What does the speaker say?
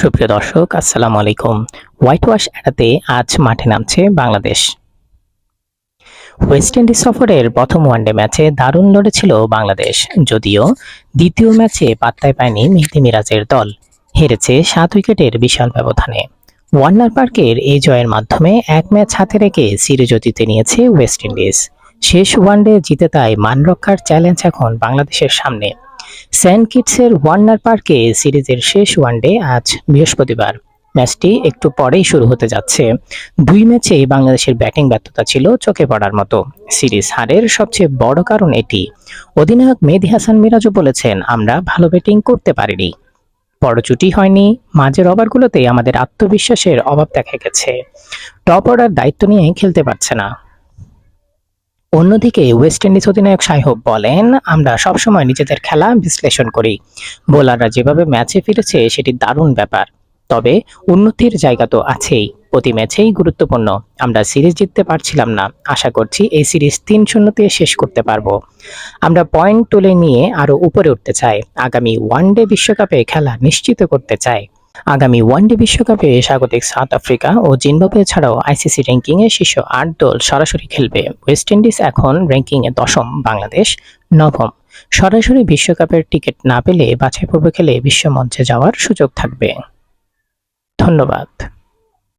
সুপ্রিয় দর্শক, আসসালামু আলাইকুম। হোয়াইট ওয়াশ এড়াতে আজ মাঠে নামছে বাংলাদেশ। ওয়েস্ট ইন্ডিজ সফরের প্রথম ওয়ানডে ম্যাচে দারুণ লড়েছিল বাংলাদেশ, যদিও দ্বিতীয় ম্যাচে পাত্তাই পায়নি মেহেদী মিরাজের দল। হেরেছে 7 উইকেটের বিশাল ব্যবধানে। ওয়ার্নার পার্কের এই জয়ের মাধ্যমে এক ম্যাচ হাতে রেখে সিরিজও জিতে নিয়েছে ওয়েস্ট ইন্ডিজ। শেষ ওয়ানডে জিতে তাই মান রক্ষার চ্যালেঞ্জ এখন বাংলাদেশের সামনে। সেন্ট কিটসের ওয়ার্নার পার্কে সিরিজের শেষ ওয়ানডে আজ বৃহস্পতিবার। ম্যাচটি একটু পরেই শুরু হতে যাচ্ছে। দুই ম্যাচেই বাংলাদেশের ব্যাটিং ব্যর্থতা ছিল চোখে পড়ার মতো। সিরিজ হারের সবচেয়ে বড় কারণ এটি। অধিনায়ক মেহেদী হাসান মিরাজও বলেছেন, আমরা ভালো ব্যাটিং করতে পারিনি, বড় জুটি হয়নি, মাঝের ওভারগুলোতেই আমাদের আত্মবিশ্বাসের অভাব দেখা গেছে। টপ অর্ডার দায়িত্ব নিয়ে খেলতে পারছে না। অন্যদিকে ওয়েস্ট ইন্ডিজ অধিনায়ক সাইহব বলেন, আমরা সবসময় নিজেদের খেলা বিশ্লেষণ করি। বোলাররা যেভাবে ম্যাচে ফিরেছে সেটি দারুণ ব্যাপার, তবে উন্নতির জায়গা তো আছেই। প্রতি ম্যাচেই গুরুত্বপূর্ণ। আমরা সিরিজ জিততে পারছিলাম না, আশা করছি এই সিরিজ 3-0 শেষ করতে পারবো। আমরা পয়েন্ট তুলে নিয়ে আরো উপরে উঠতে চাই। আগামী ওয়ানডে বিশ্বকাপে খেলা নিশ্চিত করতে চাই। আগামী ওয়ানডে বিশ্বকাপে স্বাগতিক সাউথ আফ্রিকা ও জিম্বাবুয়ে ছাড়াও আইসিসি র্যাঙ্কিংয়ে শীর্ষ 8 দল সরাসরি খেলবে। ওয়েস্ট ইন্ডিজ এখন র্যাঙ্কিংয়ে 10ম, বাংলাদেশ 9ম। সরাসরি বিশ্বকাপের টিকিট না পেলে বাছাই পর্ব খেলে বিশ্বমঞ্চে যাওয়ার সুযোগ থাকবে। ধন্যবাদ।